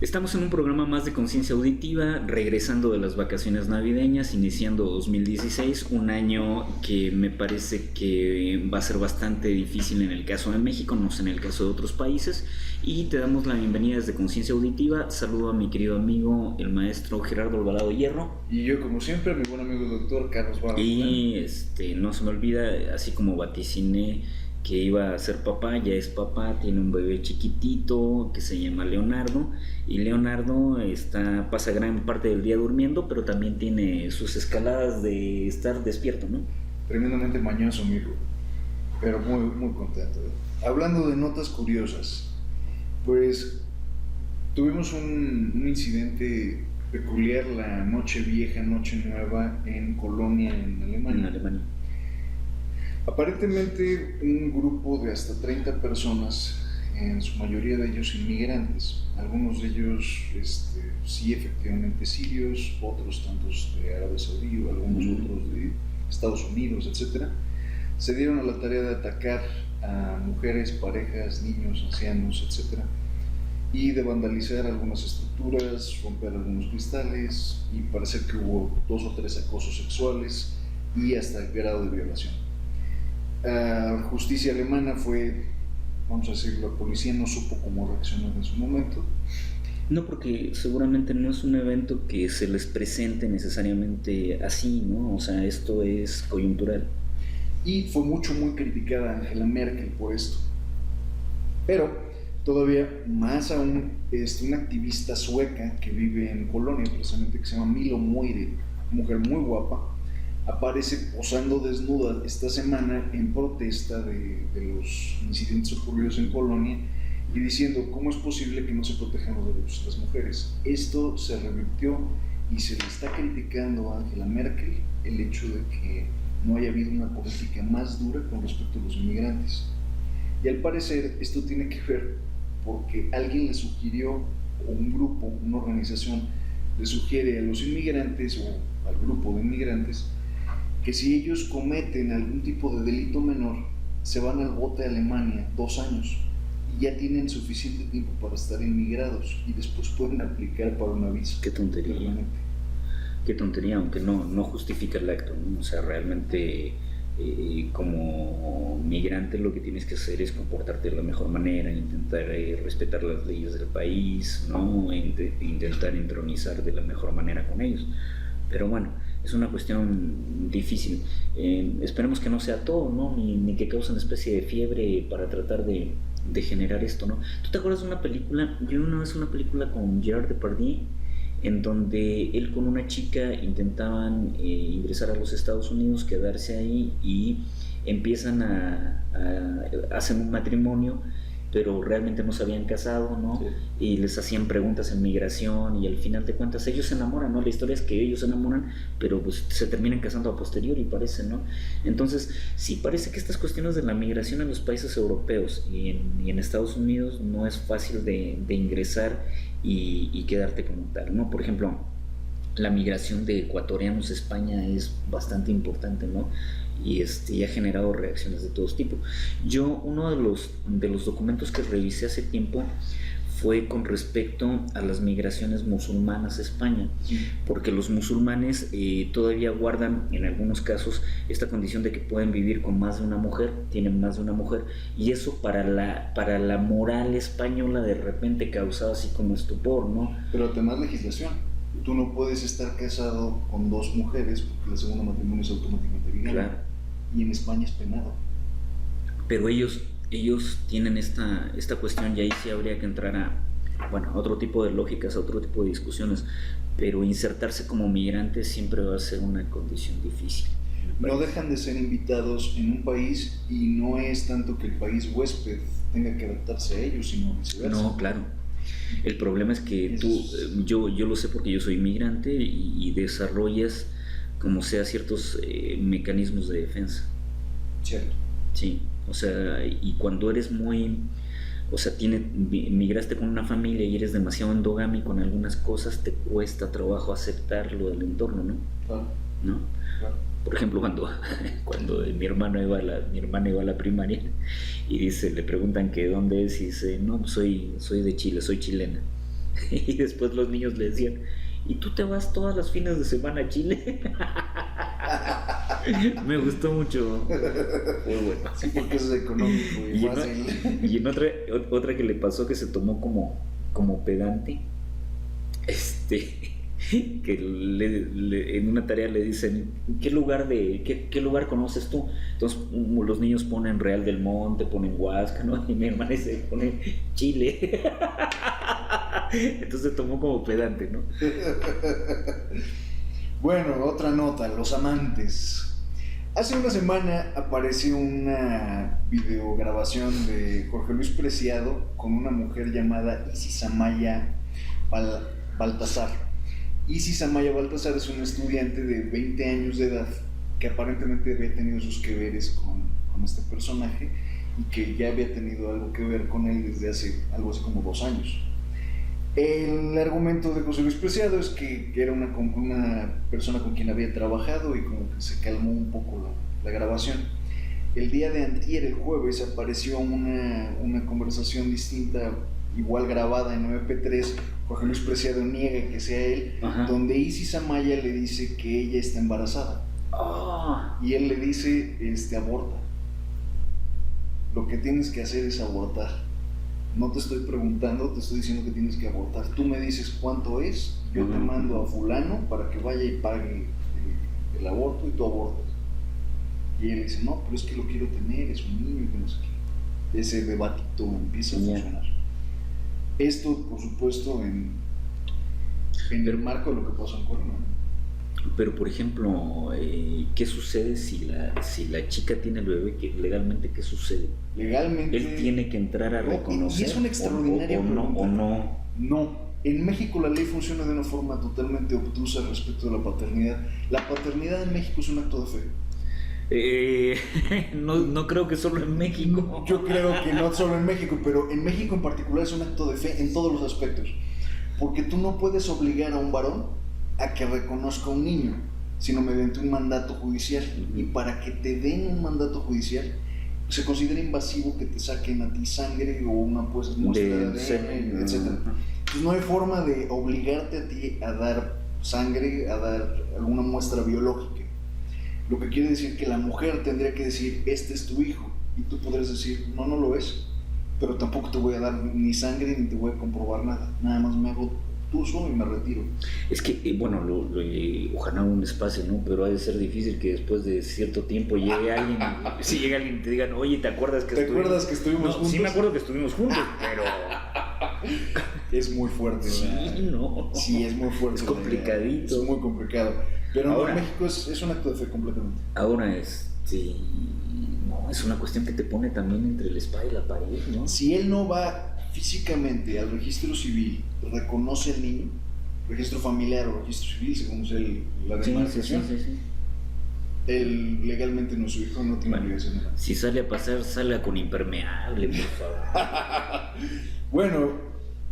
Estamos en un programa más de conciencia auditiva, regresando de las vacaciones navideñas, iniciando 2016, un año que me parece que va a ser bastante difícil en el caso de México, no sé en el caso de otros países, y te damos la bienvenida desde Conciencia Auditiva. Saludo a mi querido amigo, el maestro Gerardo Alvarado Hierro. Y yo, como siempre, mi buen amigo el doctor Carlos Barros. Y no se me olvida, así como vaticiné que iba a ser papá, ya es papá, tiene un bebé chiquitito que se llama Leonardo, y Leonardo pasa gran parte del día durmiendo, pero también tiene sus escaladas de estar despierto, ¿no? Tremendamente mañoso, mi hijo, pero muy contento. Hablando de notas curiosas, pues tuvimos un incidente peculiar la noche vieja, noche nueva en Colonia, en Alemania. Aparentemente un grupo de hasta 30 personas, en su mayoría de ellos inmigrantes, algunos de ellos sí efectivamente sirios, otros tantos de Arabia Saudí, algunos otros de Estados Unidos, etc., se dieron a la tarea de atacar a mujeres, parejas, niños, ancianos, etc., y de vandalizar algunas estructuras, romper algunos cristales, y parece que hubo 2 o 3 acosos sexuales y hasta el grado de violación. Justicia alemana fue, vamos a decir, la policía no supo cómo reaccionar en su momento. No, porque seguramente no es un evento que se les presente necesariamente así, ¿no? O sea, esto es coyuntural. Y fue muy criticada Angela Merkel por esto. Pero todavía más aún, una activista sueca que vive en Colonia, precisamente, que se llama Milo Moire, mujer muy guapa, aparece posando desnuda esta semana en protesta de los incidentes ocurridos en Colonia y diciendo cómo es posible que no se protejan los derechos de las mujeres. Esto se revirtió y se le está criticando a Angela Merkel el hecho de que no haya habido una política más dura con respecto a los inmigrantes. Y al parecer esto tiene que ver porque alguien le sugirió, o un grupo, una organización, le sugiere a los inmigrantes o al grupo de inmigrantes que si ellos cometen algún tipo de delito menor, se van al bote a Alemania 2 años y ya tienen suficiente tiempo para estar inmigrados y después pueden aplicar para una visa. Qué tontería. Qué tontería, aunque no justifica el acto, ¿no? O sea, realmente como migrante lo que tienes que hacer es comportarte de la mejor manera, intentar respetar las leyes del país, ¿no? Intentar entronizar de la mejor manera con ellos. Pero bueno, es una cuestión difícil. Esperemos que no sea todo, ¿no? Ni que cause una especie de fiebre para tratar de generar esto, ¿no? ¿Tú te acuerdas de una película? Yo una vez una película con Gerard Depardieu, en donde él con una chica intentaban ingresar a los Estados Unidos, quedarse ahí, y empiezan hacen un matrimonio, pero realmente no se habían casado, ¿no? Sí. Y les hacían preguntas en migración y al final de cuentas ellos se enamoran, ¿no? La historia es que ellos se enamoran, pero pues se terminan casando a posteriori, parece, ¿no? Entonces, sí parece que estas cuestiones de la migración en los países europeos y en Estados Unidos no es fácil de ingresar y quedarte como tal, ¿no? Por ejemplo, la migración de ecuatorianos a España es bastante importante, ¿no? Y ha generado reacciones de todos tipos. Yo, uno de los documentos que revisé hace tiempo fue con respecto a las migraciones musulmanas a España, porque los musulmanes todavía guardan en algunos casos esta condición de que pueden vivir con más de una mujer, tienen más de una mujer, y eso para la moral española de repente causaba así como estupor, ¿no? Pero además legislación. Tú no puedes estar casado con 2 mujeres porque el segundo matrimonio es automáticamente legal. Claro. Y en España es penado. Pero ellos tienen esta cuestión, y ahí sí habría que entrar a otro tipo de lógicas, a otro tipo de discusiones, pero insertarse como migrante siempre va a ser una condición difícil. No dejan de ser invitados en un país y no es tanto que el país huésped tenga que adaptarse a ellos, sino viceversa. No, claro. El problema es que yo lo sé porque yo soy inmigrante y desarrollas como sea ciertos mecanismos de defensa. Cierto. Sí, o sea, y cuando eres migraste con una familia y eres demasiado endogámico en algunas cosas, te cuesta trabajo aceptar lo del entorno, ¿no? Claro. ¿No? Claro. Por ejemplo, cuando mi hermana iba a la primaria y le preguntan que dónde es, y dice, no, soy de Chile, soy chilena. Y después los niños le decían, ¿y tú te vas todas las fines de semana a Chile? Me gustó mucho. Muy bueno. Sí, porque eso es económico y fácil. Y en otra que le pasó, que se tomó como pedante, que en una tarea le dicen, ¿qué lugar conoces tú? Entonces los niños ponen Real del Monte, ponen Huasca, ¿no? Y mi hermana se pone Chile. Entonces se tomó como pedante, ¿no? Bueno, otra nota, los amantes. Hace una semana apareció una videograbación de Jorge Luis Preciado con una mujer llamada Isis Amaya Baltasar. Isis Amaya Baltasar es una estudiante de 20 años de edad que aparentemente había tenido sus que veres con este personaje y que ya había tenido algo que ver con él desde hace algo así como 2 años. El argumento de José Luis Preciado es que era una persona con quien había trabajado y como que se calmó un poco la grabación. El día de antier, el jueves, apareció una conversación distinta, igual grabada en MP3. Jorge Luis Preciado niega que sea él, donde Isis Amaya le dice que ella está embarazada. Y él le dice, aborta. Lo que tienes que hacer es abortar. No te estoy preguntando, te estoy diciendo que tienes que abortar. Tú me dices cuánto es, yo te mando a fulano para que vaya y pague el aborto y tú abortas. Y él dice, no, pero es que lo quiero tener, es un niño, que no sé qué. Ese debatito empieza a funcionar. Esto, por supuesto, en el marco de lo que pasó en Colombia. Pero, por ejemplo, ¿qué sucede si la chica tiene el bebé? ¿Legalmente qué sucede? Legalmente... Él tiene que entrar a reconocer. Y es una extraordinaria pregunta. ¿O no? No. En México la ley funciona de una forma totalmente obtusa respecto de la paternidad. La paternidad en México es un acto de fe. No creo que solo en México. Yo creo que no solo en México, pero en México en particular es un acto de fe en todos los aspectos. Porque tú no puedes obligar a un varón a que reconozca a un niño, sino mediante un mandato judicial. Y para que te den un mandato judicial, se considera invasivo que te saquen a ti sangre o una muestra de ADN, etc. Entonces no hay forma de obligarte a ti a dar sangre, a dar alguna muestra biológica. Lo que quiere decir que la mujer tendría que decir, este es tu hijo, y tú podrías decir, no lo es, pero tampoco te voy a dar ni sangre ni te voy a comprobar nada más me hago tuzo y me retiro. Es que, bueno, ojalá un espacio, ¿no? Pero ha de ser difícil que después de cierto tiempo llegue alguien, si llega alguien y te digan, oye, ¿te acuerdas que estuvimos juntos? Sí me acuerdo que estuvimos juntos, pero... Es muy fuerte, ¿verdad? Sí, no. Sí, es muy fuerte. Es complicadito. Es muy complicado. Pero ahora, en México es un acto de fe completamente. Ahora es una cuestión que te pone también entre la espada y la pared, ¿no? Si él no va físicamente al registro civil, reconoce al niño, registro familiar o registro civil, según sea la demarcación, sí. Él legalmente no es su hijo, no tiene obligación de nada. Si sale a pasar, salga con impermeable, por favor. Bueno,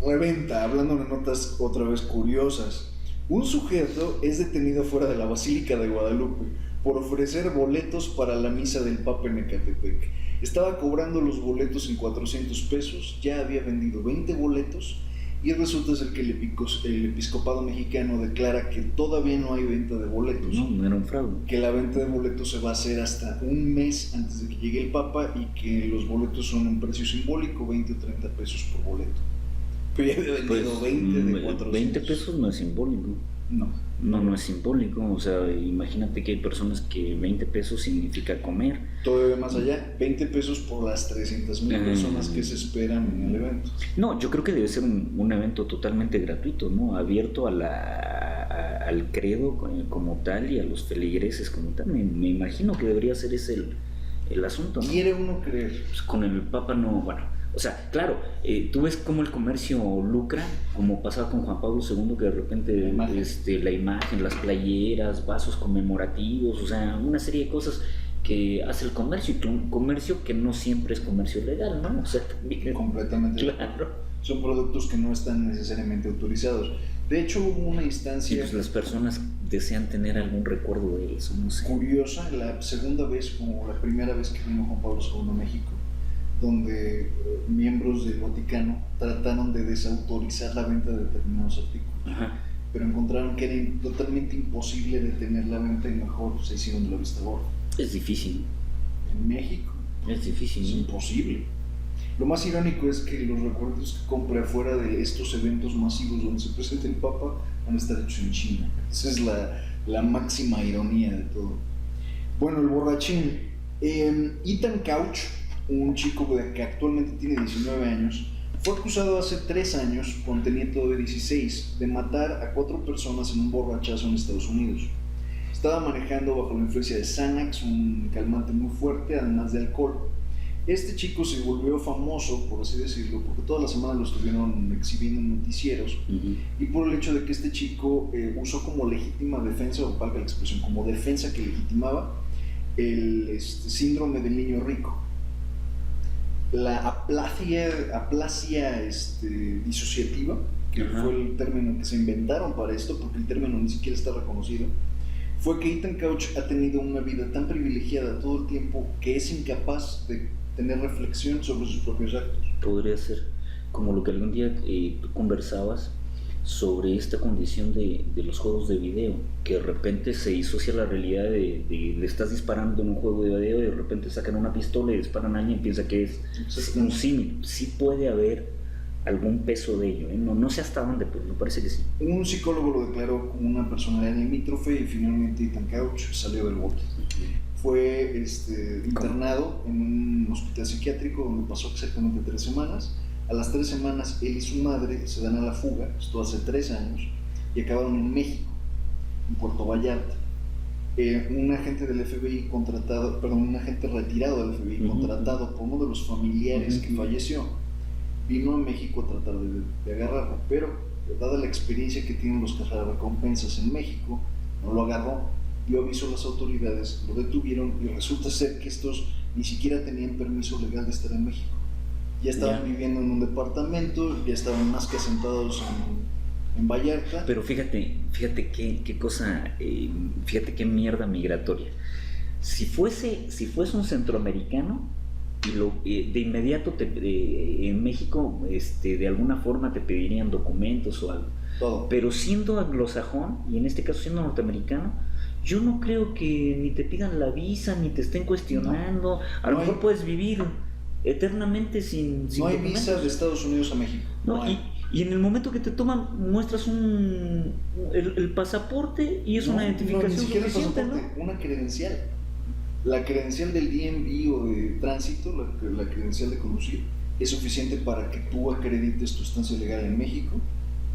reventa, hablando de notas otra vez curiosas. Un sujeto es detenido fuera de la Basílica de Guadalupe por ofrecer boletos para la misa del Papa en Ecatepec. Estaba cobrando los boletos en 400 pesos, ya había vendido 20 boletos y resulta ser que el episcopado mexicano declara que todavía no hay venta de boletos. No era un fraude. Que la venta de boletos se va a hacer hasta un mes antes de que llegue el Papa y que los boletos son un precio simbólico, 20 o 30 pesos por boleto. Pero ya había vendido 20 de 400. 20 pesos no es simbólico. No es simbólico, o sea, imagínate que hay personas que 20 pesos significa comer. Todavía más allá, 20 pesos por las 300,000 personas que se esperan en el evento. No, yo creo que debe ser un evento totalmente gratuito, ¿no? Abierto al credo como tal y a los feligreses como tal. Me imagino que debería ser ese el asunto, ¿no? Quiere uno creer. Pues con el Papa no, bueno. O sea, claro, tú ves cómo el comercio lucra, como pasaba con Juan Pablo II, que de repente la imagen, las playeras, vasos conmemorativos, o sea, una serie de cosas que hace el comercio, y un comercio que no siempre es comercio legal, ¿no? O sea, también... Completamente. Claro. Son productos que no están necesariamente autorizados. De hecho, hubo una instancia... Y pues las personas desean tener algún recuerdo de eso, no sé. Curiosa, la segunda vez, como la primera vez que vino Juan Pablo II a México, donde miembros del Vaticano trataron de desautorizar la venta de determinados artículos. Ajá. Pero encontraron que era totalmente imposible detener la venta y mejor se hicieron de la vista gorda. Es difícil. En México Es difícil. es imposible. Lo más irónico es que los recuerdos que compre afuera de estos eventos masivos donde se presenta el Papa van a estar hechos en China. Esa es la máxima ironía de todo. Bueno, el borrachín. Ethan Couch, un chico que actualmente tiene 19 años, fue acusado hace 3 años, cuando tenía todavía 16, de matar a 4 personas en un borrachazo en Estados Unidos. Estaba manejando bajo la influencia de Xanax, un calmante muy fuerte, además de alcohol. Este chico se volvió famoso, por así decirlo, porque toda la semana lo estuvieron exhibiendo en noticieros, y por el hecho de que este chico usó como legítima defensa, o valga la expresión, como defensa que legitimaba el síndrome del niño rico. La aplasia disociativa, que Ajá. fue el término que se inventaron para esto, porque el término ni siquiera está reconocido, fue que Ethan Couch ha tenido una vida tan privilegiada todo el tiempo que es incapaz de tener reflexión sobre sus propios actos. Podría ser como lo que algún día tú conversabas sobre esta condición de los juegos de video, que de repente se disocia la realidad de le estás disparando en un juego de video y de repente sacan una pistola y disparan a alguien y piensa que es un símil. Sí puede haber algún peso de ello, ¿eh? No sé hasta dónde, pero me parece que sí. Un psicólogo lo declaró como una personalidad limítrofe y finalmente Ethan Couch salió del bote. Fue internado en un hospital psiquiátrico donde pasó exactamente 3 semanas. A las 3 semanas él y su madre se dan a la fuga, esto hace 3 años, y acabaron en México, en Puerto Vallarta. Un agente del FBI un agente retirado del FBI, contratado por uno de los familiares que falleció, vino a México a tratar de agarrarlo, pero dada la experiencia que tienen los cazarrecompensas en México, no lo agarró, dio aviso a las autoridades, lo detuvieron y resulta ser que estos ni siquiera tenían permiso legal de estar en México. Ya estaban viviendo en un departamento, ya estaban más que asentados en Vallarta. Pero fíjate qué cosa, fíjate qué mierda migratoria. Si fuese un centroamericano, de inmediato en México de alguna forma te pedirían documentos o algo. Todo. Pero siendo anglosajón, y en este caso siendo norteamericano, yo no creo que ni te pidan la visa, ni te estén cuestionando. A lo mejor puedes vivir eternamente sin no hay documentos. visa de Estados Unidos a México. No, y en el momento que te toman, muestras el pasaporte y es una identificación ni siquiera suficiente, el pasaporte, una credencial. La credencial del DMV o de tránsito, la credencial de conducir, es suficiente para que tú acredites tu estancia legal en México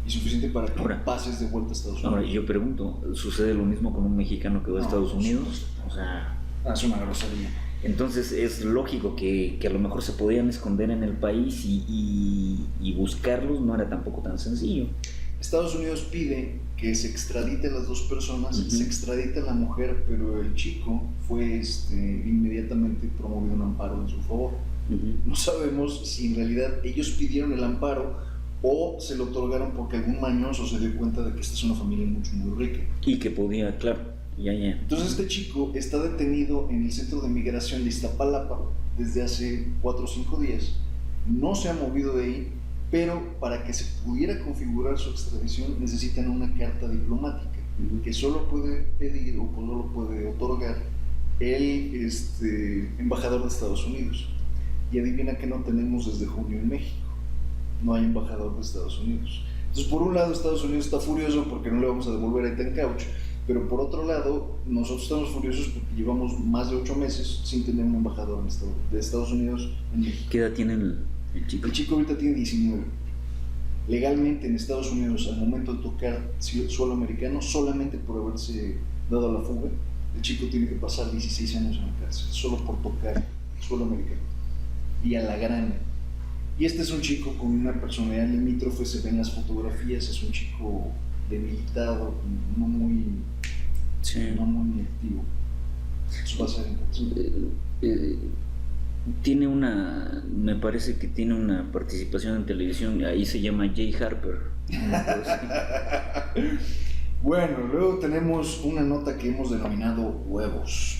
y suficiente para que pases de vuelta a Estados Unidos. Ahora, yo pregunto, ¿sucede lo mismo con un mexicano que va a Estados Unidos? O sea, es una grosería. Entonces es lógico que a lo mejor se podían esconder en el país y buscarlos no era tampoco tan sencillo. Estados Unidos pide que se extradite a las 2 personas, se extradite a la mujer, pero el chico fue inmediatamente promovido un amparo en su favor. No sabemos si en realidad ellos pidieron el amparo o se lo otorgaron porque algún mañoso se dio cuenta de que esta es una familia muy rica. Y que podía, claro, ya. Entonces este chico está detenido en el centro de migración de Iztapalapa desde hace 4 o 5 días. No se ha movido de ahí, pero para que se pudiera configurar su extradición necesitan una carta diplomática que solo puede pedir o solo puede otorgar el embajador de Estados Unidos. Y adivina que no tenemos desde junio en México. No hay embajador de Estados Unidos. Entonces, por un lado, Estados Unidos está furioso porque no le vamos a devolver a Ethan Couch, pero por otro lado, nosotros estamos furiosos porque llevamos más de 8 meses sin tener un embajador de Estados Unidos en México. ¿Qué edad tiene el chico? El chico ahorita tiene 19. Legalmente en Estados Unidos, al momento de tocar suelo americano, solamente por haberse dado a la fuga, el chico tiene que pasar 16 años en la cárcel, solo por tocar suelo americano. Y a la grana. Y este es un chico con una personalidad limítrofe, se ven las fotografías, es un chico debilitado, no muy activo. Eso va a ser tiene me parece que tiene una participación en televisión, ahí se llama Jay Harper. Bueno, luego tenemos una nota que hemos denominado huevos.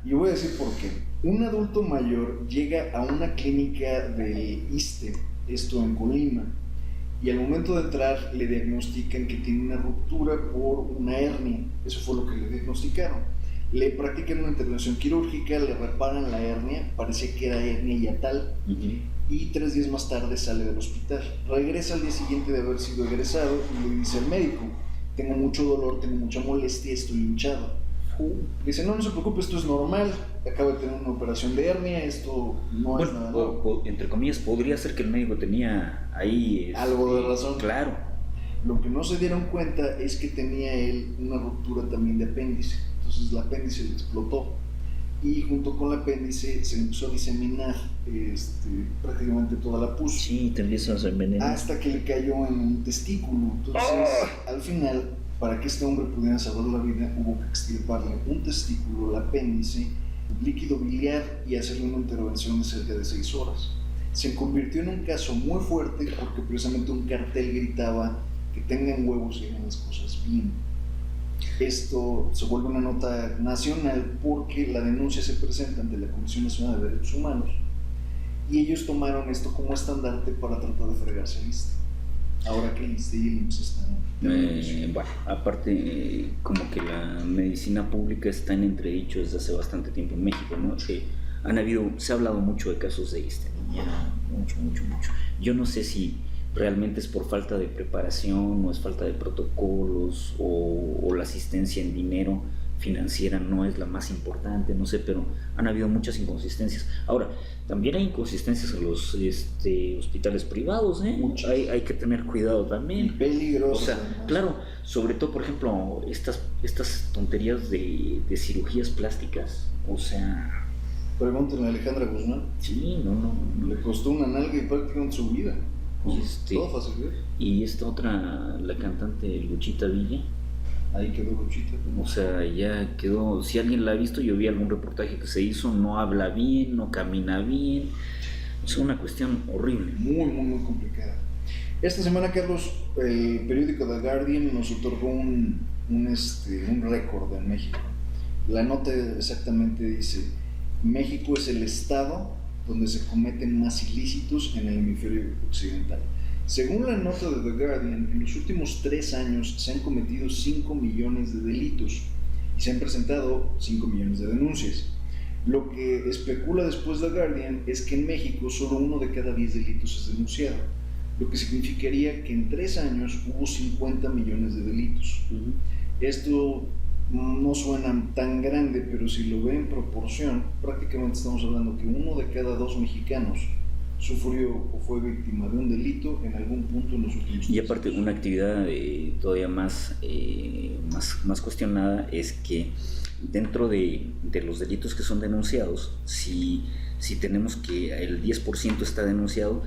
Y voy a decir por qué. Un adulto mayor llega a una clínica del ISSSTE, esto en Colima, y al momento de entrar le diagnostican que tiene una ruptura por una hernia. Eso fue lo que le diagnosticaron. Le practican una intervención quirúrgica, le reparan la hernia, parecía que era hernia hiatal, y 3 días más tarde sale del hospital. Regresa al día siguiente de haber sido egresado y le dice al médico: tengo mucho dolor, tengo mucha molestia, estoy hinchado. Dice: no se preocupe, esto es normal, acaba de tener una operación de hernia, esto no es nada nuevo. Entre comillas, podría ser que el médico tenía ahí algo de razón. Claro. Lo que no se dieron cuenta es que tenía él una ruptura también de apéndice. Entonces el apéndice le explotó y junto con el apéndice se empezó a diseminar prácticamente toda la pus. Sí, te empiezas a envenenar. Hasta que le cayó en un testículo. Entonces, al final, para que este hombre pudiera salvar la vida, hubo que extirparle un testículo, el apéndice, líquido biliar y hacerle una intervención de cerca de 6 horas. Se convirtió en un caso muy fuerte porque precisamente un cartel gritaba que tengan huevos y hagan las cosas bien. Esto se vuelve una nota nacional porque la denuncia se presenta ante la Comisión Nacional de Derechos Humanos y ellos tomaron esto como estandarte para tratar de fregarse al ISSSTE. Ahora que el ISSSTE y el IMSS están... bueno, aparte, como que la medicina pública está en entredicho desde hace bastante tiempo en México, ¿no? Que se ha hablado mucho de casos de ISSSTE, ¿no? Ya, mucho. Yo no sé si realmente es por falta de preparación o es falta de protocolos o la asistencia en dinero financiera no es la más importante, no sé, pero han habido muchas inconsistencias. Ahora, también hay inconsistencias en los hospitales privados, ¿eh? Hay que tener cuidado también. Peligroso. O sea, claro, sobre todo, por ejemplo, estas tonterías de cirugías plásticas, o sea... Pregúntenle a Alejandra Guzmán. Sí, no. Le costó una nalga y prácticamente su vida. Todo fácil, ¿eh? Y esta otra, la cantante Luchita Villa. Ahí quedó Luchita. O sea, ya quedó. Si alguien la ha visto, yo vi algún reportaje que se hizo, no habla bien, no camina bien. Es una cuestión horrible. Muy complicada. Esta semana, Carlos, el periódico The Guardian nos otorgó un récord en México. La nota exactamente dice: México es el estado donde se cometen más ilícitos en el hemisferio occidental. Según la nota de The Guardian, en los últimos 3 años se han cometido 5 millones de delitos y se han presentado 5 millones de denuncias. Lo que especula después The Guardian es que en México solo 1 de cada 10 delitos es denunciado, lo que significaría que en 3 años hubo 50 millones de delitos. Esto no suena tan grande, pero si lo ve en proporción, prácticamente estamos hablando que 1 de cada 2 mexicanos sufrió o fue víctima de un delito en algún punto en los últimos años. Y aparte, una actividad todavía más cuestionada es que dentro de los delitos que son denunciados, si tenemos que el 10% está denunciado,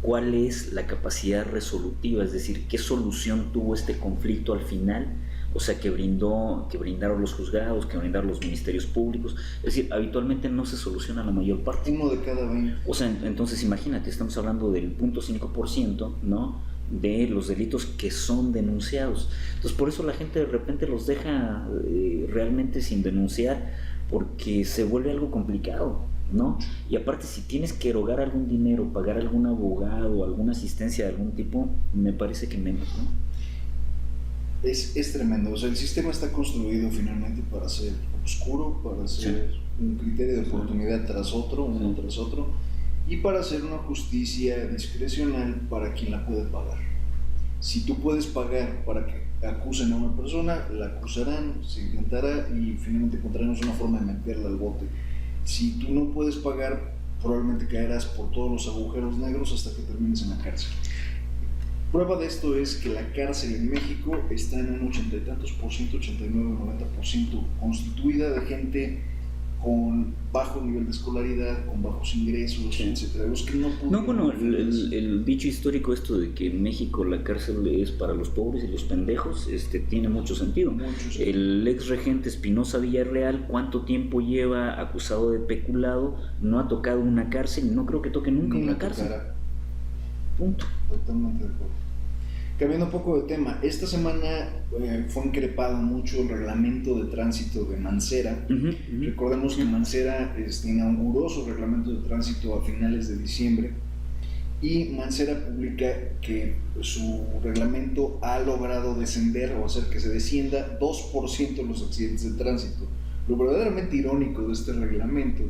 ¿cuál es la capacidad resolutiva? Es decir, ¿qué solución tuvo este conflicto al final? O sea, que brindaron los juzgados, que brindaron los ministerios públicos. Es decir, habitualmente no se soluciona la mayor parte. 1 de cada 20. O sea, entonces imagínate, estamos hablando del 0.5%, ¿no?, de los delitos que son denunciados. Entonces, por eso la gente de repente los deja realmente sin denunciar, porque se vuelve algo complicado, ¿no? Y aparte, si tienes que erogar algún dinero, pagar algún abogado, alguna asistencia de algún tipo, me parece que menos, ¿no? Es tremendo. O sea, el sistema está construido finalmente para ser oscuro, para ser un criterio de oportunidad tras otro, uno tras otro, y para hacer una justicia discrecional para quien la puede pagar. Si tú puedes pagar para que acusen a una persona, la acusarán, se intentará y finalmente encontraremos una forma de meterla al bote. Si tú no puedes pagar, probablemente caerás por todos los agujeros negros hasta que termines en la cárcel. Prueba de esto es que la cárcel en México está en un 80 y tantos por ciento, 89 o 90%, constituida de gente con bajo nivel de escolaridad, con bajos ingresos, etcétera. Los que el dicho histórico esto de que en México la cárcel es para los pobres y los pendejos, tiene mucho sentido. El ex regente Espinosa Villarreal, ¿cuánto tiempo lleva acusado de peculado? No ha tocado una cárcel y no creo que toque nunca una cárcel. Punto. Totalmente de acuerdo. Cambiando un poco de tema, esta semana fue increpado mucho el reglamento de tránsito de Mancera. Recordemos que Mancera inauguró su reglamento de tránsito a finales de diciembre y Mancera publica que su reglamento ha logrado descender o hacer que se descienda 2% los accidentes de tránsito. Lo verdaderamente irónico de este reglamento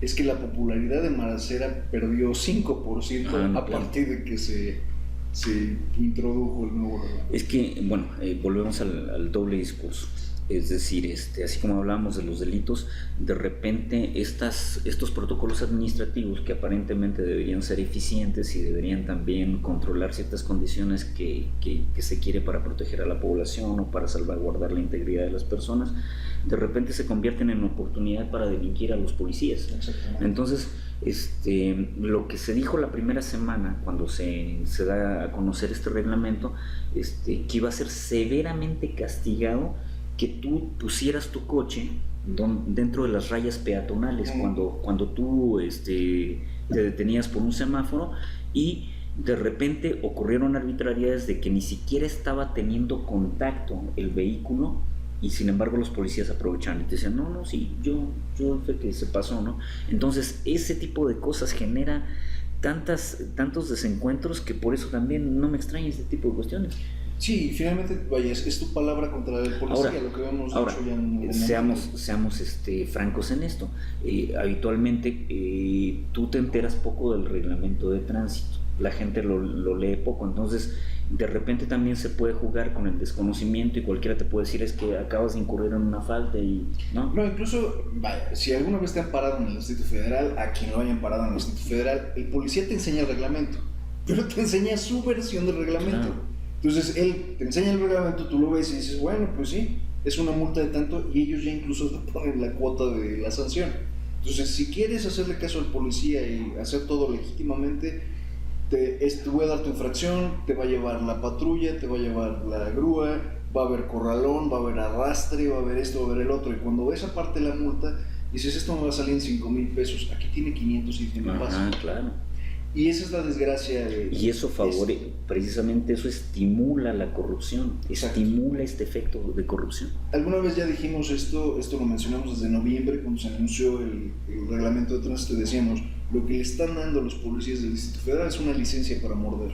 es que la popularidad de Mancera perdió 5% a partir de que se introdujo el nuevo reglamento. Es que, bueno, volvemos al doble discurso. Es decir, así como hablábamos de los delitos, de repente estos protocolos administrativos que aparentemente deberían ser eficientes y deberían también controlar ciertas condiciones que se quiere para proteger a la población o para salvaguardar la integridad de las personas, de repente se convierten en oportunidad para delinquir a los policías. Exactamente. Entonces, lo que se dijo la primera semana cuando se da a conocer este reglamento, que iba a ser severamente castigado que tú pusieras tu coche dentro de las rayas peatonales cuando tú te detenías por un semáforo, y de repente ocurrieron arbitrariedades de que ni siquiera estaba teniendo contacto el vehículo y sin embargo los policías aprovechaban y te decían, no, sí, yo fue que se pasó, ¿no? Entonces ese tipo de cosas genera tantos desencuentros que por eso también no me extraña este tipo de cuestiones. Sí, finalmente, vaya, es tu palabra contra el policía, lo que hemos dicho ya en seamos francos en esto. Habitualmente tú te enteras poco del reglamento de tránsito, la gente lo lee poco, entonces de repente también se puede jugar con el desconocimiento y cualquiera te puede decir es que acabas de incurrir en una falta y no, incluso, vaya, si alguna vez te han parado en el Distrito Federal, a quien lo hayan parado en el Distrito Federal, el policía te enseña el reglamento, pero te enseña su versión del reglamento. Claro. Entonces él te enseña el reglamento, tú lo ves y dices, bueno, pues sí, es una multa de tanto, y ellos ya incluso te ponen la cuota de la sanción. Entonces, si quieres hacerle caso al policía y hacer todo legítimamente, te voy a dar tu infracción, te va a llevar la patrulla, te va a llevar la grúa, va a haber corralón, va a haber arrastre, va a haber esto, va a haber el otro, y cuando ves aparte la multa, dices, esto me va a salir en 5,000 pesos, aquí tiene 500 y tiene más. Claro. Y esa es la desgracia y eso precisamente eso estimula la corrupción. Exacto. Estimula este efecto de corrupción. Alguna vez ya dijimos esto lo mencionamos desde noviembre cuando se anunció el reglamento de tránsito, decíamos, lo que le están dando a los policías del Distrito Federal es una licencia para morder.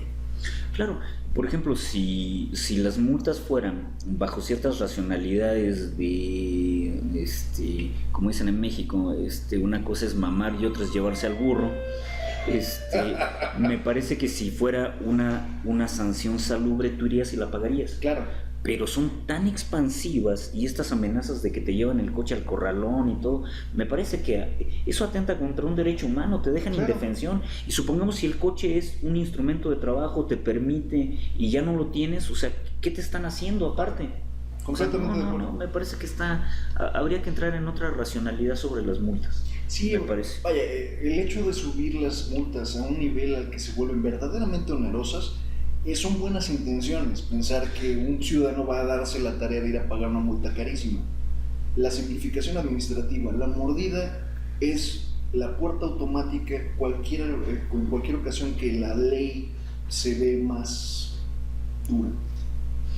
Claro, por ejemplo, si las multas fueran bajo ciertas racionalidades de, como dicen en México, una cosa es mamar y otra es llevarse al burro, me parece que si fuera una sanción salubre tú irías y la pagarías. Claro. Pero son tan expansivas y estas amenazas de que te llevan el coche al corralón y todo, me parece que eso atenta contra un derecho humano, te dejan en indefensión. Y supongamos si el coche es un instrumento de trabajo, te permite y ya no lo tienes, o sea, ¿qué te están haciendo aparte? Completamente de acuerdo. No, me parece que habría que entrar en otra racionalidad sobre las multas. Sí, me parece. Vaya, el hecho de subir las multas a un nivel al que se vuelven verdaderamente onerosas, son buenas intenciones. Pensar que un ciudadano va a darse la tarea de ir a pagar una multa carísima. La simplificación administrativa, la mordida es la puerta automática en cualquier ocasión que la ley se ve más dura.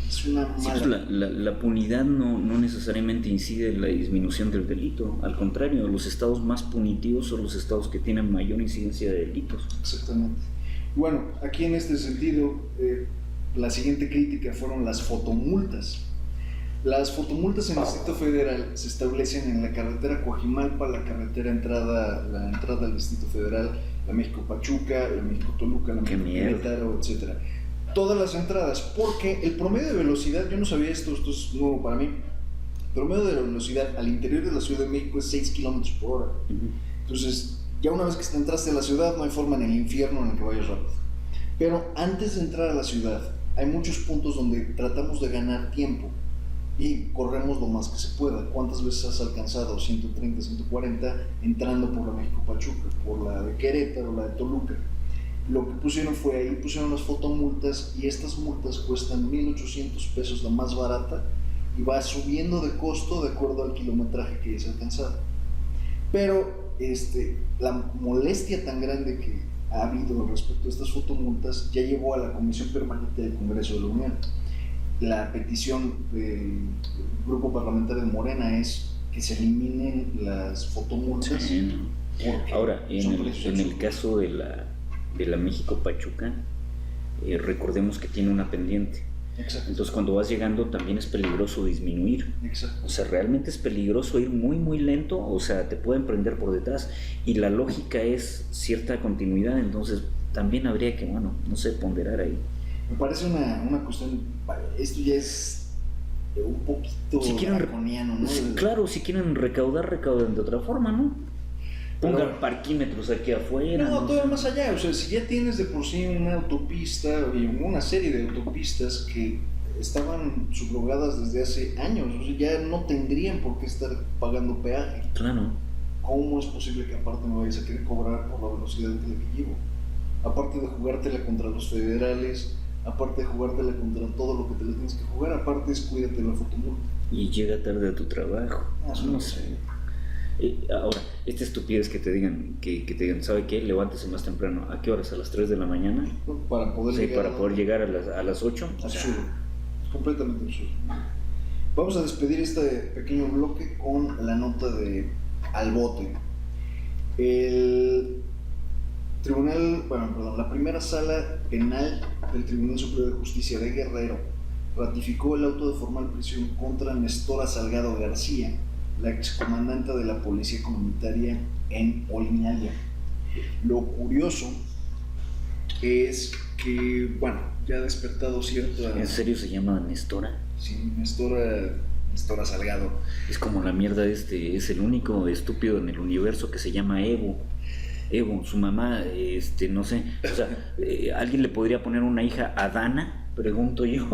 Es una mala... Sí, pues la punidad no necesariamente incide en la disminución del delito, al contrario, los estados más punitivos son los estados que tienen mayor incidencia de delitos. Exactamente. Bueno, aquí en este sentido, la siguiente crítica fueron las fotomultas. Las fotomultas en el Distrito Federal se establecen en la carretera Coajimalpa, la entrada al Distrito Federal, la México-Pachuca, la México-Toluca, la México-Querétaro, etc. Todas las entradas, porque el promedio de velocidad, yo no sabía esto es nuevo para mí, el promedio de velocidad al interior de la Ciudad de México es 6 kilómetros por hora. Entonces, ya una vez que entraste a la ciudad, no hay forma en el infierno en el que vayas rápido. Pero antes de entrar a la ciudad, hay muchos puntos donde tratamos de ganar tiempo y corremos lo más que se pueda. ¿Cuántas veces has alcanzado 130, 140 entrando por la México-Pachuca, por la de Querétaro, la de Toluca? Lo que pusieron pusieron las fotomultas, y estas multas cuestan 1,800 pesos, la más barata, y va subiendo de costo de acuerdo al kilometraje que hayas alcanzado. Pero la molestia tan grande ha habido respecto a estas fotomultas ya llevó a la Comisión Permanente del Congreso de la Unión. La petición del grupo parlamentario de Morena es que se eliminen las fotomultas. Sí, no. Ahora, en el caso de la México Pachuca, recordemos que tiene una pendiente. Exacto. Entonces cuando vas llegando también es peligroso disminuir. Exacto. O sea, realmente es peligroso ir muy muy lento, o sea, te pueden prender por detrás y la lógica es cierta continuidad, entonces también habría que, bueno, no sé, ponderar ahí. Me parece una cuestión, esto ya es un poquito draconiano, ¿no? Claro, si quieren recauden de otra forma, ¿no? Pongan parquímetros aquí afuera. No, todavía más allá, o sea, si ya tienes de por sí una autopista y una serie de autopistas que estaban subrogadas desde hace años, o sea, ya no tendrían por qué estar pagando peaje. Claro. ¿Cómo es posible que aparte me vayas a querer cobrar por la velocidad que le llevo? Aparte de jugártela contra los federales, aparte de jugártela contra todo lo que te le tienes que jugar, aparte es cuídate la fotomulta. Y llega tarde a tu trabajo. No sé. Ahora, esta estupidez que te digan, ¿sabe qué? Levántese más temprano. ¿A qué horas? ¿A las 3 de la mañana? Para poder llegar a las 8. Absurdo. Es completamente absurdo. Vamos a despedir este pequeño bloque con la nota de al bote. La primera sala penal del Tribunal Superior de Justicia de Guerrero ratificó el auto de formal prisión contra Nestora Salgado García, la excomandante de la policía comunitaria en Olinalia. Lo curioso es que, ya ha despertado cierta... ¿En serio se llama Nestora? Sí, Nestora Salgado. Es como la mierda es el único estúpido en el universo que se llama Evo, su mamá, no sé, o sea, ¿alguien le podría poner una hija a Dana? Pregunto yo.